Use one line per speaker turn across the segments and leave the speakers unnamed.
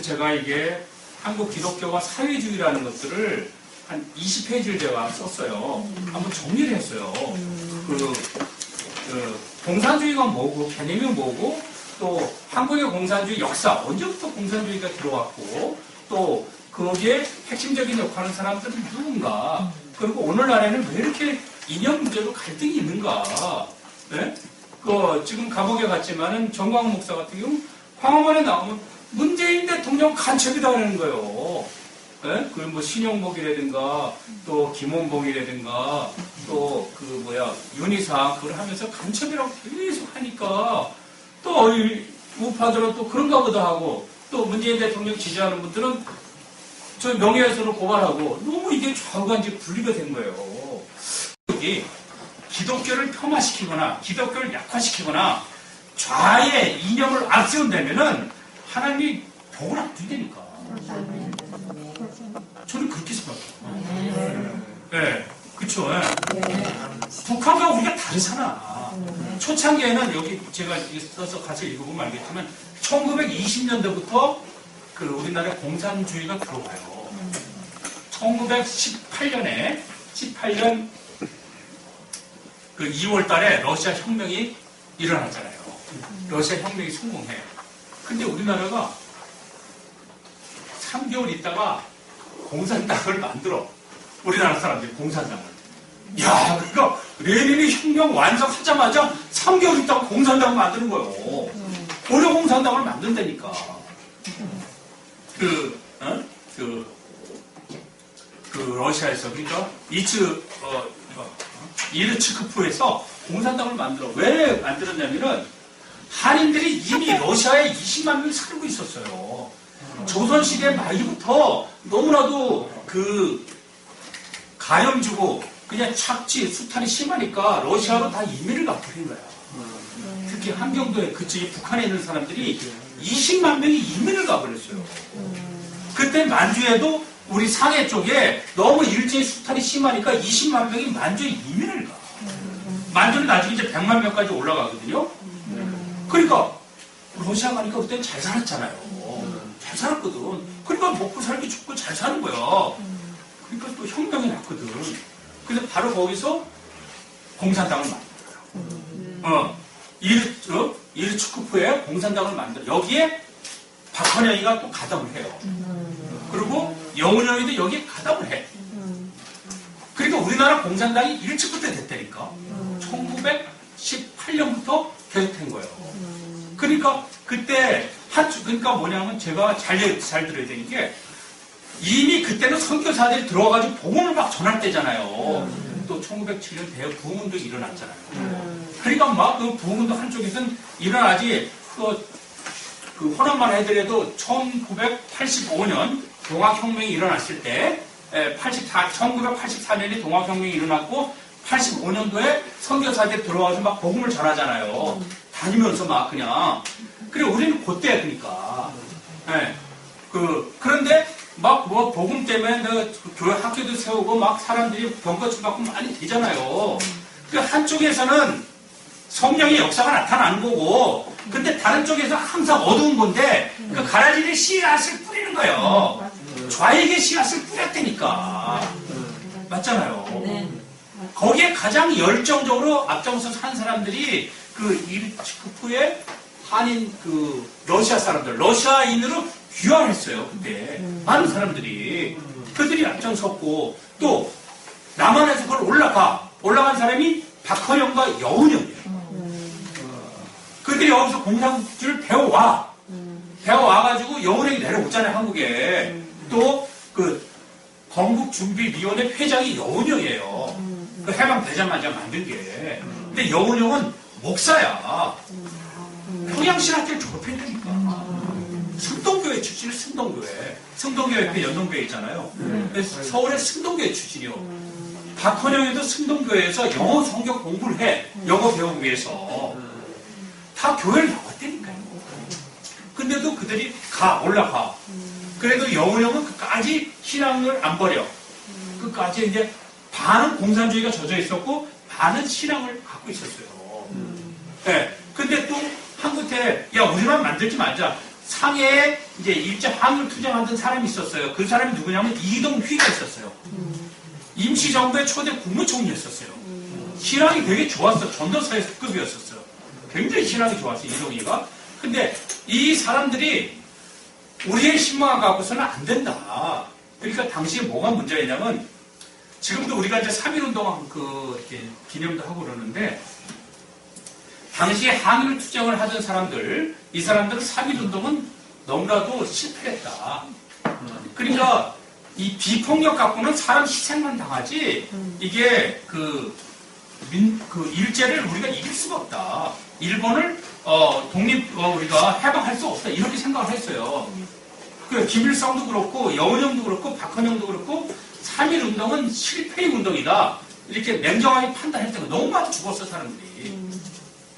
그래서 제가 이게 한국 기독교와 사회주의라는 것들을 한 20페이지를 제가 썼어요. 한번 정리를 했어요. 공산주의가 뭐고, 개념이 뭐고, 또 한국의 공산주의 역사, 언제부터 공산주의가 들어왔고, 또 거기에 핵심적인 역할을 하는 사람들은 누군가, 그리고 오늘날에는 왜 이렇게 이념 문제로 갈등이 있는가. 네? 지금 감옥에 갔지만은 정광훈 목사 같은 경우 광화문에 나오면 문재인 대통령 간첩이다 그러는 거예요. 네? 뭐 신용복이라든가 또 김원봉이라든가 또 윤희상 그걸 하면서 간첩이라고 계속 하니까 또 우파들은 또 그런가 보다 하고 또 문재인 대통령 지지하는 분들은 저 명예훼손을 고발하고 너무 이게 좌우가 이제 분리가 된 거예요. 여기 기독교를 폄하시키거나 기독교를 약화시키거나 좌의 이념을 앞세운다면은 하나님이 복을 안 준다니까. 저는 그렇게 생각해요. 네, 그쵸. 북한과 우리가 다르잖아. 초창기에는 여기 제가 써서 같이 읽어보면 알겠지만 1920년대부터 우리나라에 공산주의가 들어와요. 1918년 2월 달에 러시아 혁명이 일어났잖아요. 러시아 혁명이 성공해. 근데 우리나라가 3개월 있다가 공산당을 만들어. 우리나라 사람들이 공산당을. 야, 그러니까 레닌이 혁명 완성하자마자 3개월 있다가 공산당을 만드는 거예요. 고려 공산당을 만든다니까. 러시아에서, 그러니까 이르츠크프에서 공산당을 만들어. 왜 만들었냐면은 한인들이 이미 러시아에 20만 명이 살고 있었어요. 조선시대 말기부터 너무나도 가염 주고 그냥 착취, 수탈이 심하니까 러시아로 다 이민을 가버린 거야. 특히 함경도에 그쪽에 북한에 있는 사람들이 20만 명이 이민을 가버렸어요. 그때 만주에도 우리 상해 쪽에 너무 일제히 수탈이 심하니까 20만 명이 만주에 이민을 가. 만주는 나중에 이제 100만 명까지 올라가거든요. 그러니까 러시아 가니까 그때는 잘 살았잖아요. 잘 살았거든. 그러니까 먹고 살기 좋고 잘 사는 거야. 그러니까 또 혁명이 났거든. 그래서 바로 거기서 공산당을 만들어요. 이르츠크프에 공산당을 만들어. 여기에 박헌영이가 또 가담을 해요. 그리고 영훈영이도 여기에 가담을 해. 그러니까 우리나라 공산당이 일찍 때 됐다니까. 1918년부터 계속된 거예요. 그러니까 그때 그러니까 뭐냐면 제가 잘 들어야 되는 게 이미 그때는 선교사들이 들어와가지고 복음을 막 전할 때잖아요. 또 1907년 대여 부흥운동이 일어났잖아요. 그러니까 막 그 부흥운동 한쪽에서는 일어나지 그 호남만 해더라도 1985년 동학혁명이 일어났을 때 1984년에 동학혁명이 일어났고 85년도에 선교사들이 들어와서 막 복음을 전하잖아요. 다니면서 막 그냥. 그래 우리는 그때 그러니까. 네. 그런데 막 복음 때문에 교회 학교도 세우고 막 사람들이 병거치 받고 많이 되잖아요. 그 한쪽에서는 성령의 역사가 나타나는 거고, 근데 다른 쪽에서 항상 어두운 건데, 그 가라지를 씨앗을 뿌리는 거예요. 좌에게 씨앗을 뿌렸다니까. 맞잖아요. 거기에 가장 열정적으로 앞장서서 한 사람들이 이르츠크프의 한인 러시아 사람들, 러시아인으로 귀환했어요, 그때. 많은 사람들이. 그들이 앞장섰고, 또, 남한에서 그걸 올라간 사람이 박헌영과 여운형이에요. 그들이 여기서 공산주의를 배워와가지고 여운형이 내려오잖아요, 한국에. 또, 건국준비위원회 회장이 여운형이에요. 해방되자마자 만든 게. 근데 여운형은 목사야. 평양신학교를 졸업했다니까. 승동교회 출신이 승동교회. 승동교회 옆에 연동교회 있잖아요. 서울의 승동교회 출신이요. 박헌영에도 승동교회에서 영어 성경 공부를 해. 영어 배우기 위해서. 다 교회를 나왔다니까요. 근데도 그들이 올라가. 그래도 여운형은 끝까지 신앙을 안 버려. 끝까지 이제 반은 공산주의가 젖어 있었고, 반은 신앙을 갖고 있었어요. 네. 근데 또 한국에, 야, 우리만 만들지 말자. 상해에 이제 일제 항일 투쟁하던 사람이 있었어요. 그 사람이 누구냐면 이동휘가 있었어요. 임시정부의 초대 국무총리였었어요. 신앙이 되게 좋았어. 전도사회급이었었어요. 굉장히 신앙이 좋았어, 이동휘가. 근데 이 사람들이 우리의 신망을 갖고서는 안 된다. 그러니까 당시에 뭐가 문제였냐면, 지금도 우리가 이제 3.1운동 이렇게 기념도 하고 그러는데, 당시에 항일 투쟁을 하던 사람들, 이 사람들은 3.1운동은 너무나도 실패했다. 그러니까 이 비폭력 갖고는 사람 희생만 당하지, 이게 일제를 우리가 이길 수가 없다. 일본을 우리가 해방할 수 없다. 이렇게 생각을 했어요. 김일성도 그렇고 여운형도 그렇고 박헌영도 그렇고 3.1운동은 실패의 운동이다. 이렇게 냉정하게 판단했던 거. 너무 많이 죽었어, 사람들이.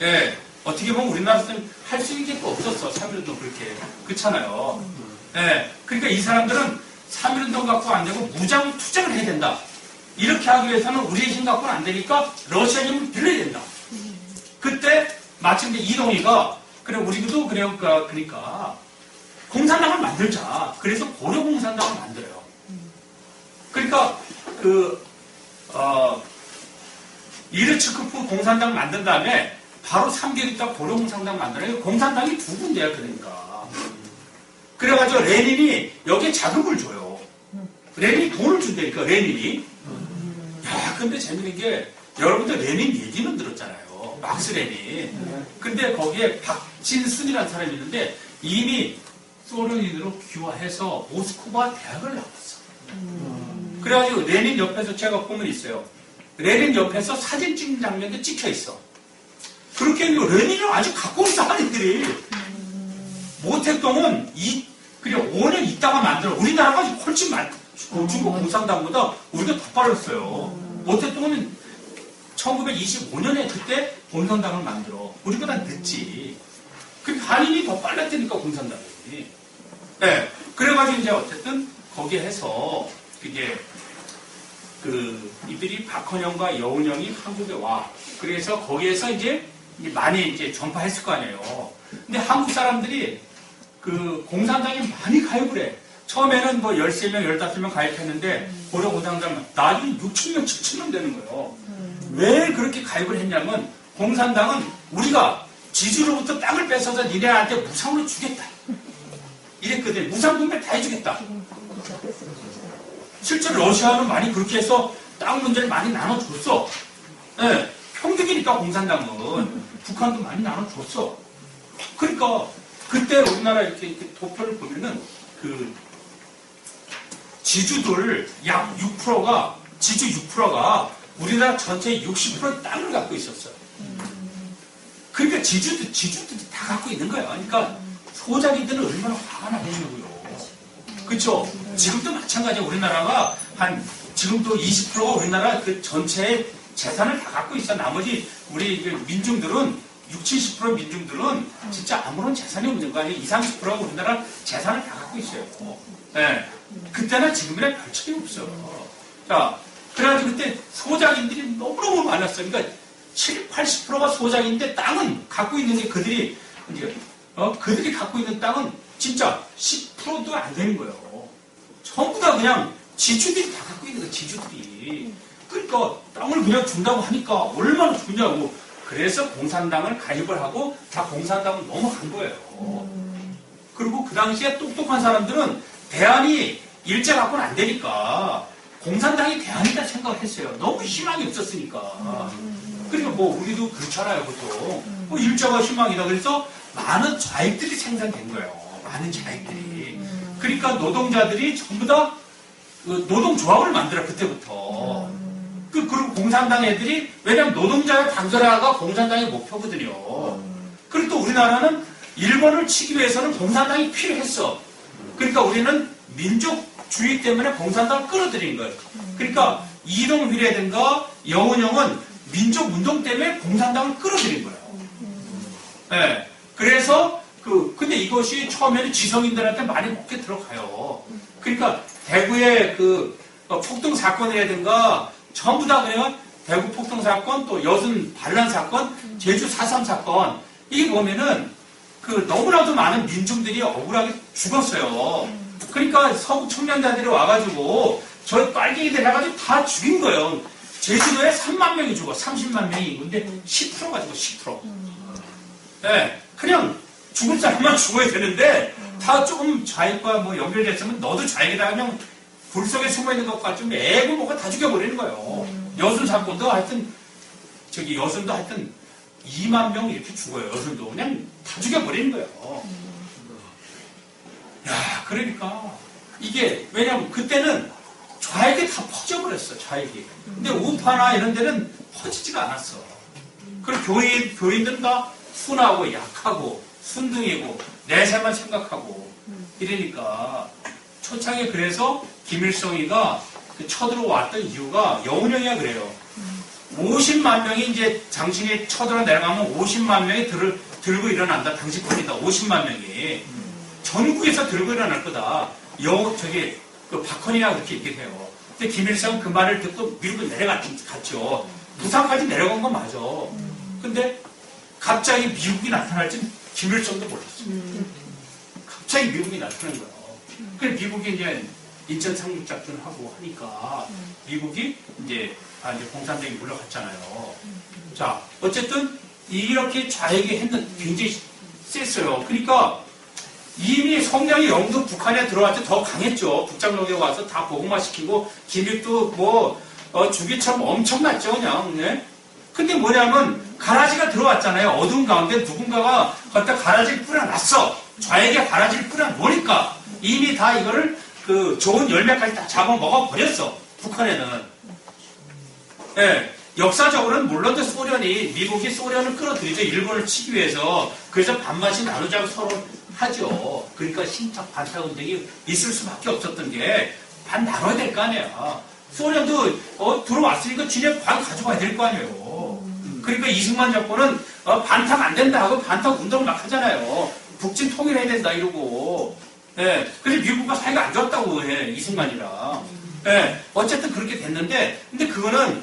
예, 어떻게 보면 우리나라에서는 할 수 있는 게 없었어. 3.1운동 그렇게. 그렇잖아요. 예, 그러니까 이 사람들은 3.1운동 갖고 안 되고 무장 투쟁을 해야 된다. 이렇게 하기 위해서는 우리의 힘 갖고는 안 되니까 러시아 힘을 빌려야 된다. 그때 마침 이동희가 그래 우리도 그래요. 그러니까 공산당을 만들자. 그래서 고려공산당을 만들어요. 그러니까 이르츠크프 공산당 만든 다음에 바로 3개월 있다 고려공산당 만들어요. 공산당이 두 군데야. 그러니까 그래가지고 레닌이 여기에 자금을 줘요. 레닌이 돈을 준다니까. 레닌이. 야, 근데 재밌는 게 여러분들 레닌 얘기는 들었잖아요. 막스 레닌. 근데 거기에 박진순이라는 사람이 있는데 이미 소련인으로 귀화해서 모스크바 대학을 나왔어. 그래가지고 레닌 옆에서 제가 보면 있어요. 레닌 옆에서 사진 찍는 장면도 찍혀 있어. 그렇게 레닌을 아주 갖고 있어, 한인들이. 모택동은 그냥 5년 있다가 만들어. 우리나라가 훨씬 중국 공산당보다 우리가 더 빨랐어요. 모택동은 1925년에 그때 공산당을 만들어. 우리보다 늦지. 그러니까 한인이 더 빨랐다니까, 공산당이. 네. 그래가지고 이제 어쨌든 거기에 해서 그게 이들이 박헌영과 여운형이 한국에 와. 그래서 거기에서 이제 많이 이제 전파했을 거 아니에요. 근데 한국 사람들이 공산당에 많이 가입을 해. 처음에는 뭐 13명, 15명 가입했는데, 고려공산당 나중에 6,000명, 7,000명 되는 거예요. 왜 그렇게 가입을 했냐면, 공산당은 우리가 지주로부터 땅을 뺏어서 니네한테 무상으로 주겠다. 이랬거든. 무상분배 다 해주겠다. 실제로 러시아는 많이 그렇게 해서 땅 문제를 많이 나눠줬어. 네, 평등이니까 공산당은. 북한도 많이 나눠줬어. 그러니까 그때 우리나라 이렇게 도표를 보면은 지주들 약 6%가 지주 6%가 우리나라 전체의 60%의 땅을 갖고 있었어요. 그러니까 지주들이 다 갖고 있는 거예요. 그러니까 소작이들은 얼마나 화가 나겠냐고요. 그렇죠? 지금도 마찬가지예요. 우리나라가 지금도 20%가 우리나라 그 전체의 재산을 다 갖고 있어. 나머지 우리 민중들은 60, 70% 민중들은 진짜 아무런 재산이 없는 거 아니에요. 20, 30%가 우리나라 재산을 다 갖고 있어요. 네. 그때나 지금이나 별 차이 없어요. 자, 그래가지고 그때 소작인들이 너무너무 많았어요. 그러니까 70, 80%가 소작인데 땅은 갖고 있는 게 그들이 갖고 있는 땅은 진짜 10%도 안 되는 거예요. 전부 다 그냥 지주들이 다 갖고 있는 거예요. 지주들이. 그러니까 땅을 그냥 준다고 하니까 얼마나 좋냐고. 그래서 공산당을 가입을 하고 다 공산당을 넘어간 거예요. 그리고 그 당시에 똑똑한 사람들은 대안이 일제 갖고는 안 되니까 공산당이 대안이다 생각을 했어요. 너무 희망이 없었으니까. 그러니까 뭐 우리도 그렇잖아요, 보통. 뭐 일제가 희망이다. 그래서 많은 좌익들이 생산된 거예요. 많은 좌익들이. 그러니까 노동자들이 전부 다 노동조합을 만들어, 그때부터. 그리고 공산당 애들이, 왜냐면 노동자의 단결화가 공산당의 목표거든요. 그리고 또 우리나라는 일본을 치기 위해서는 공산당이 필요했어. 그러니까 우리는 민족주의 때문에 공산당을 끌어들인 거예요. 그러니까 이동휘라든가 여운형은 민족운동 때문에 공산당을 끌어들인 거예요. 네. 그래서 근데 이것이 처음에는 지성인들한테 많이 먹게 들어가요. 그러니까 대구의 폭동 사건이라든가 전부 다 그냥 대구 폭동 사건, 또 여순 반란 사건, 제주 4.3 사건, 이게 보면은 그 너무나도 많은 민중들이 억울하게 죽었어요. 그러니까 서구 청년자들이 와가지고 저 빨갱이들 해가지고 다 죽인 거예요. 제주도에 3만 명이 죽어, 30만 명이. 근데 10%가 죽어, 10%. 네, 그냥 죽을 사람만 죽어야 되는데 다 조금 좌익과 뭐 연결됐으면 너도 좌익이다 그냥 불 속에 숨어있는 것과 좀 애고 뭐가 다 죽여버리는 거예요. 여순 사건도 하여튼 여순도 하여튼 2만 명 이렇게 죽어요. 여순도 그냥 다 죽여버리는 거예요. 야, 그러니까 이게 왜냐면 그때는 좌익이 다 퍼져버렸어, 좌익이. 근데 우파나 이런 데는 퍼지지가 않았어. 그리고 교인들은 다 순하고 약하고 순둥이고 내세만 생각하고 이러니까 초창에 그래서 김일성이가 쳐들어왔던 이유가 여운형이야 그래요. 50만 명이 이제 당신이 쳐들어 내려가면 50만 명이 들고 일어난다. 당신 겁니다. 50만 명이. 전국에서 들고 일어날 거다. 박헌희가 그렇게 얘기해요. 근데 김일성은 그 말을 듣고 미국으로 내려갔죠. 부산까지 내려간 건 맞아. 근데 갑자기 미국이 나타날 줄 김일성도 몰랐어요. 갑자기 미국이 나타난 거예요. 그래서 미국이 이제 인천 상륙작전을 하고 하니까 미국이 이제 공산당이 물러갔잖아요. 자, 어쨌든 이렇게 좌익이 했는 굉장히 셌어요. 그러니까 이미 성장이 영도 북한에 들어갈 때 더 강했죠. 북장로에 와서 다 보고마시키고 기믹도 주기처럼 엄청났죠, 그냥. 네? 근데 뭐냐면 가라지가 들어왔잖아요. 어두운 가운데 누군가가 갖다 가라지를 뿌려놨어. 좌익에 가라지를 뿌려놓으니까 이미 다 이거를 좋은 열매까지 다 잡아먹어 버렸어. 북한에는. 예, 역사적으로는 물론 미국이 소련을 끌어들이죠. 일본을 치기 위해서. 그래서 반반씩 나누자고 서로 하죠. 그러니까 신탁 반탁 운동이 있을 수밖에 없었던 게 반 나눠야 될 거 아니야. 소련도 들어왔으니까 지네 반 가져가야 될 거 아니에요. 그러니까 이승만 정권은 반탁 안 된다 하고 반탁 운동을 막 하잖아요. 북진 통일해야 된다 이러고. 예, 그래서 미국과 사이가 안 좋았다고 해, 이승만이랑. 예, 어쨌든 그렇게 됐는데, 근데 그거는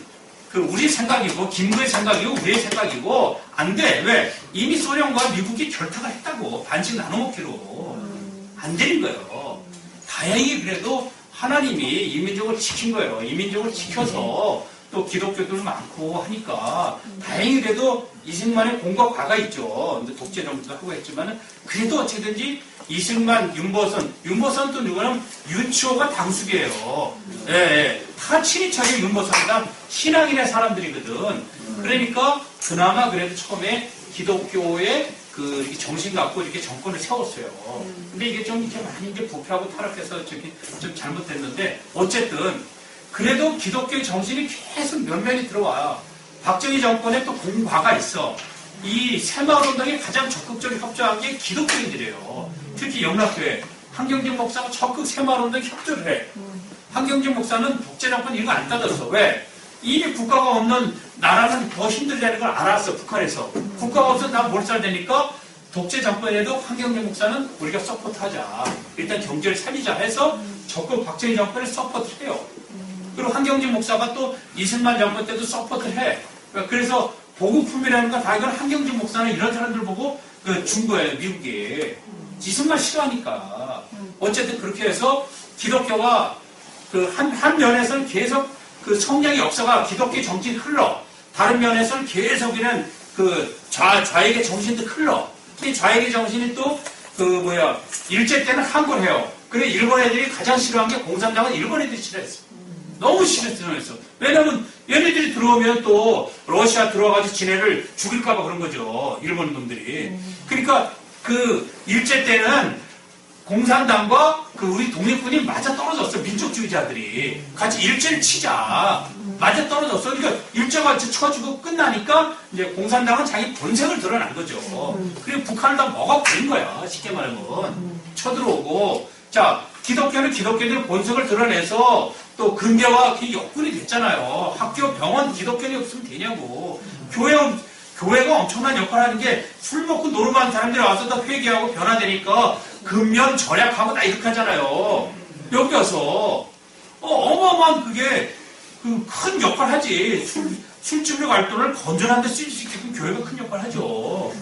우리 생각이고, 김구의 생각이고, 우리의 생각이고, 안 돼. 왜? 이미 소련과 미국이 결탁을 했다고, 반씩 나눠먹기로. 안 되는 거예요. 다행히 그래도 하나님이 이민족을 지킨 거예요. 이민족을 지켜서 또 기독교들 많고 하니까, 다행히 그래도 이승만의 공과 과가 있죠. 근데 독재 정부도 하고 했지만은, 그래도 어쨌든지 이승만, 윤보선 또 누구는 윤치호가 당숙이에요. 예, 예. 다 친인척이 윤보선이 다 신앙인의 사람들이거든. 그러니까 그나마 그래도 처음에 기독교의 이렇게 정신 갖고 이렇게 정권을 세웠어요. 근데 이게 좀 이렇게 많이 이제 부패하고 타락해서 좀 잘못됐는데 어쨌든 그래도 기독교의 정신이 계속 면면이 들어와. 박정희 정권에 또 공과가 있어. 이 새마을운동에 가장 적극적으로 협조한 게 기독교인들이에요. 특히 영락교회 한경직 목사가 적극 새마을운동에 협조를 해. 한경직 목사는 독재정권 이거 안 따졌어. 왜? 이미 국가가 없는 나라는 더 힘들다는 걸 알았어. 북한에서. 국가가 없어서 나 몰살되니까 독재정권에도 한경직 목사는 우리가 서포트하자. 일단 경제를 살리자 해서 적극 박정희 정권을 서포트해요. 그리고 한경직 목사가 또 이승만 정권 때도 서포트를 해. 그래서 보급품이라는 건 다 이건 한경직 목사는 이런 사람들 보고 준 거예요, 미국이. 이승만 싫어하니까. 어쨌든 그렇게 해서 기독교가 한 면에서는 계속 성장의 역사가 기독교 정신이 흘러. 다른 면에서는 계속이는 좌익의 정신도 흘러. 이 좌익의 정신이 또 일제 때는 항거를 해요. 그래 일본 애들이 가장 싫어한 게 공산당은 일본 애들이 싫어했어. 너무 싫어했어. 왜냐면 얘네들이 들어오면 또 러시아 들어와가지고 지네를 죽일까봐 그런 거죠. 일본 놈들이. 그러니까 일제 때는 공산당과 우리 독립군이 맞아 떨어졌어. 민족주의자들이. 같이 일제를 치자. 맞아 떨어졌어. 그러니까 일제가 쳐주고 끝나니까 이제 공산당은 자기 본색을 드러난 거죠. 그리고 북한을 다 먹어버린 거야. 쉽게 말하면. 쳐들어오고. 자, 기독교는 기독교인들의 본색을 드러내서 또 근대화 역군이 됐잖아요. 학교, 병원, 기독교인이 없으면 되냐고. 교회가 엄청난 역할을 하는 게 술 먹고 노름하는 사람들이 와서 다 회개하고 변화되니까 근면 절약하고 다 이렇게 하잖아요. 여기 와서 어마어마한 그게 큰 역할을 하지. 술집을 갈 돈을 건전한 데 쓸 수 있게끔 교회가 큰 역할을 하죠.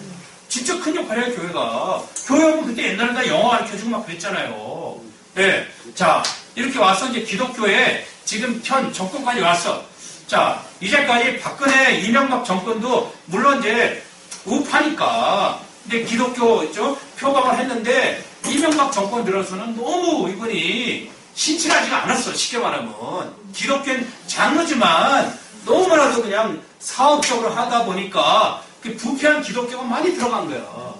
진짜 큰 역할을 해요, 교회가. 교회하고 그때 옛날에 다 영어 가르쳐주고 막 그랬잖아요. 네. 자, 이렇게 와서 이제 기독교에 지금 현 정권까지 왔어. 자, 이제까지 박근혜, 이명박 정권도 물론 이제 우파니까 근데 기독교 표방을 했는데 이명박 정권 들어서는 너무 이분이 신실하지가 않았어. 쉽게 말하면 기독교는 장르지만 너무나도 그냥 사업적으로 하다 보니까 그 부패한 기독교가 많이 들어간 거야.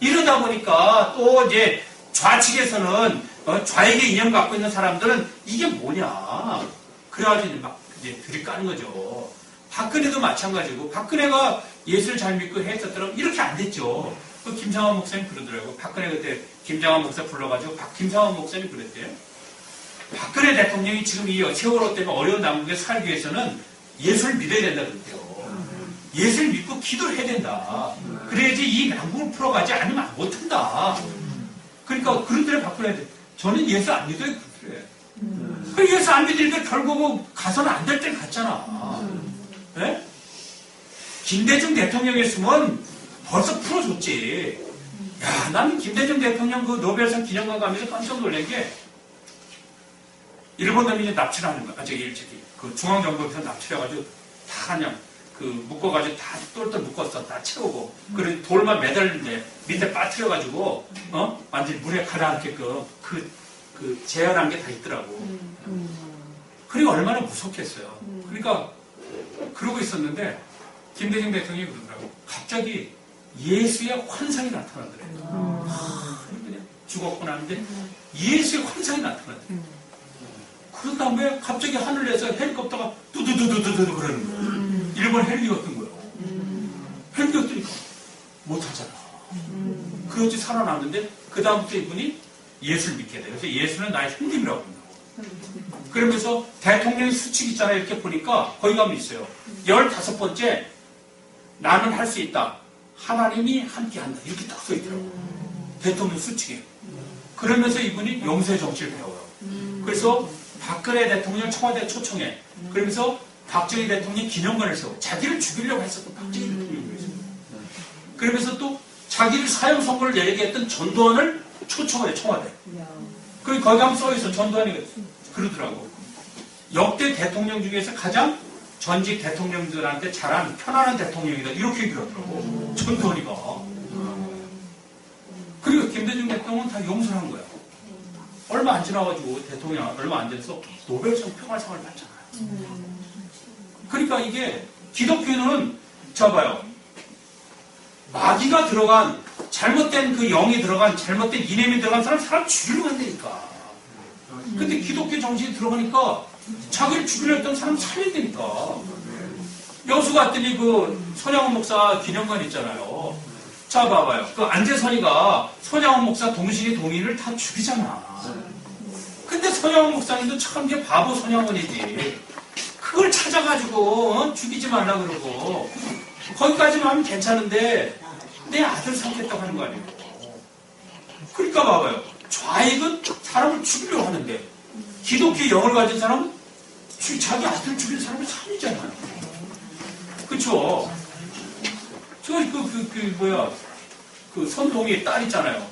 이러다 보니까 또 이제 좌측에서는 좌익의 이념 갖고 있는 사람들은 이게 뭐냐. 그래가지고 막 이제 들이까는 거죠. 박근혜도 마찬가지고 박근혜가 예수를 잘 믿고 했었더라면 이렇게 안 됐죠. 그 김상환 목사님 그러더라고요. 박근혜 그때 김상환 목사 불러가지고 김상환 목사님 그랬대요. 박근혜 대통령이 지금 이 세월호 때문에 어려운 남북에 살기 위해서는 예수를 믿어야 된다 그랬대요. 예수를 믿고 기도를 해야 된다. 그래야지 이 남북을 풀어가지 않으면 못한다. 그러니까 그런데 박근혜 저는 예수 안 믿어요. 그래. 그 예수 안 믿으니까 결국은 가서는 안 될 때 갔잖아. 네? 김대중 대통령이었으면 벌써 풀어줬지. 야, 나는 김대중 대통령 그 노벨상 기념관 가면서 깜짝 놀란 게 일본 놈이 이제 납치를 하는 거야. 그 중앙정부에서 납치해가지고 다 그냥 묶어가지고 다 똘똘 묶었어. 다 채우고. 그리고 돌만 매달리는데 밑에 빠뜨려가지고, 완전히 물에 가라앉게끔 재현한 게 다 있더라고. 그리고 얼마나 무섭겠어요. 그러니까, 그러고 있었는데, 김대중 대통령이 그러더라고. 갑자기 예수의 환상이 나타나더래요. 그냥 죽었구나 하는데, 예수의 환상이 나타나더래요. 그런 다음에 갑자기 하늘에서 헬리콥터가 두두두두두두 그러는 거예요. 일본 헬기였던 거예요. 헬기였더니까 못하잖아. 그렇지 살아났는데 그 다음부터 이분이 예수를 믿게 돼요. 그래서 예수는 나의 형님이라고 한다고. 그러면서 대통령의 수칙 있잖아요. 이렇게 보니까 거기 가면 있어요. 15번째 나는 할 수 있다. 하나님이 함께한다. 이렇게 딱 써있더라고요. 대통령 수칙에. 그러면서 이분이 영세 정치를 배워요. 그래서 박근혜 대통령 청와대 초청해. 그러면서 박정희 대통령이 기념관을 세워. 자기를 죽이려고 했었던 박정희 대통령을 세워. 그러면서 또 자기를 사형 선고를 내리게 했던 전두환을 초청해, 청와대. 그리고 거기 가면 써있어. 전두환이 그러더라고. 역대 대통령 중에서 가장 전직 대통령들한테 잘한 편안한 대통령이다. 이렇게 얘기를 하더라고. 전두환이가. 그리고 김대중 대통령은 다 용서를 한 거야. 얼마 안 지나가지고 대통령 얼마 안 돼서 노벨상 평화상을 받잖아요. 그러니까 이게 기독교는 봐요. 마귀가 들어간 잘못된 그 영이 들어간 잘못된 이념이 들어간 사람 죽이려고 한다니까. 근데 기독교 정신이 들어가니까 자기를 죽이려 했던 사람 살려야 여수 갔더니 그 손양원 목사 기념관 있잖아요. 자 봐봐요. 그 안재선이가 손양원 목사 동신이 동인을 다 죽이잖아. 근데 손양원 목사님도 참 이게 바보 손양원이지. 그걸 찾아가지고 죽이지 말라 그러고 거기까지만 하면 괜찮은데 내 아들 삼겠다고 하는 거 아니에요. 그러니까 봐봐요. 좌익은 사람을 죽이려고 하는데 기독교 영을 가진 사람은 자기 아들 죽인 사람을 살리잖아요. 그쵸? 그 선동이 딸 있잖아요.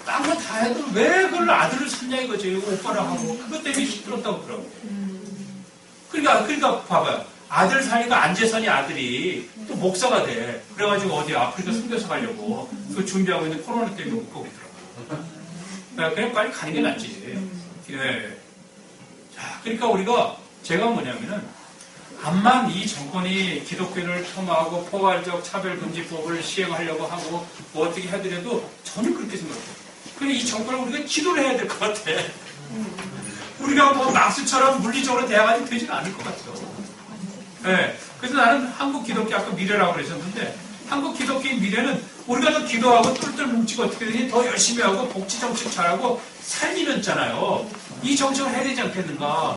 딴 거 다 해도 왜 그걸 아들을 살냐 이거죠. 오빠랑 하고 그것 때문에 시끄럽다고 그러고. 그러니까 봐봐요. 아들 사이가 안재선이 아들이 또 목사가 돼. 그래가지고 어디 아프리카 선교사 가려고 그 준비하고 있는 코로나 때문에 못 가고 있더라고요. 그냥 빨리 가는 게 낫지. 예. 자, 그러니까 우리가 제가 뭐냐면은 암만 이 정권이 기독교를 폄하하고 포괄적 차별금지법을 시행하려고 하고 뭐 어떻게 하더라도 저는 그렇게 생각해요. 근데 이 정권을 우리가 기도를 해야 될 것 같아. 우리가 뭐 낙수처럼 물리적으로 대항하지 되지는 않을 것 같아요. 네. 그래서 나는 한국 기독교 아까 미래라고 그러셨는데 한국 기독교의 미래는 우리가 더 기도하고 똘똘 뭉치고 어떻게 되니 더 열심히 하고 복지 정책 잘하고 살리는 있잖아요. 이 정책을 해야 되지 않겠는가.